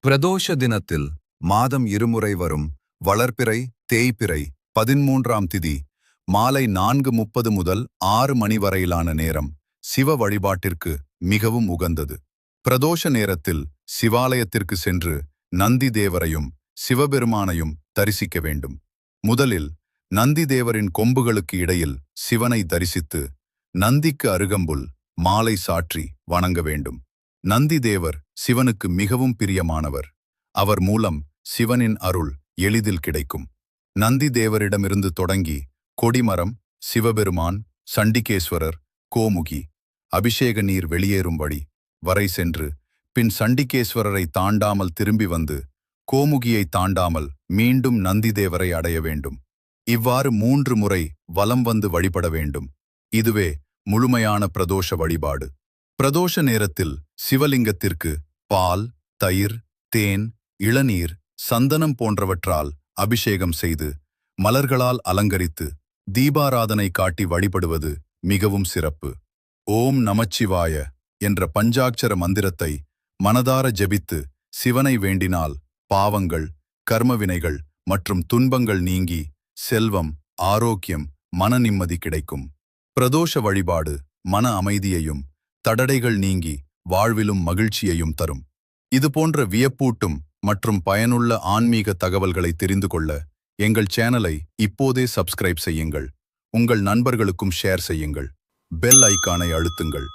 பிரதோஷ தினத்தில் மாதம் இருமுறை வரும் வளர்பிறை தேய்பிறை 13ஆம் திதி மாலை 4:30 முதல் 6 மணி வரையிலான நேரம் சிவ வழிபாட்டிற்கு மிகவும் உகந்தது. பிரதோஷ நேரத்தில் சிவாலயத்திற்கு சென்று நந்தி தேவரையும் சிவபெருமானையும் தரிசிக்க வேண்டும். முதலில் நந்தி தேவரின் கொம்புகளுக்கு இடையில் சிவனை தரிசித்து நந்திக்கு அருகம்புல் மாலை சாற்றி வணங்க வேண்டும். நந்தி தேவர் சிவனுக்கு மிகவும் பிரியமானவர். அவர் மூலம் சிவனின் அருள் எளிதில் கிடைக்கும். நந்தி தேவரிடமிருந்து தொடங்கி கொடிமரம், சிவபெருமான், சண்டிகேஸ்வரர், கோமுகி, அபிஷேக நீர் வெளியேறும் வழி வரை சென்று பின் சண்டிகேஸ்வரரை தாண்டாமல் திரும்பி வந்து கோமுகியை தாண்டாமல் மீண்டும் நந்தி தேவரை அடைய வேண்டும். இவ்வாறு 3 முறை வலம் வந்து வழிபட வேண்டும். இதுவே முழுமையான பிரதோஷ வழிபாடு. பிரதோஷ நேரத்தில் சிவலிங்கத்திற்கு பால், தயிர், தேன், இளநீர், சந்தனம் போன்றவற்றால் அபிஷேகம் செய்து மலர்களால் அலங்கரித்து தீபாராதனை காட்டி வழிபடுவது மிகவும் சிறப்பு. ஓம் நமச்சிவாய என்ற பஞ்சாட்சர மந்திரத்தை மனதார ஜெபித்து சிவனை வேண்டினால் பாவங்கள், கர்மவினைகள் மற்றும் துன்பங்கள் நீங்கி செல்வம், ஆரோக்கியம், மன நிம்மதி கிடைக்கும். பிரதோஷ வழிபாடு மன அமைதியையும் தடடைகள் நீங்கி வாழ்விலும் மகிழ்ச்சியையும் தரும். இதுபோன்ற வியப்பூட்டும் மற்றும் பயனுள்ள ஆன்மீக தகவல்களை தெரிந்து கொள்ள எங்கள் சேனலை இப்போதே சப்ஸ்கிரைப் செய்யுங்கள். உங்கள் நண்பர்களுக்கும் ஷேர் செய்யுங்கள். பெல் ஐகானை அழுத்துங்கள்.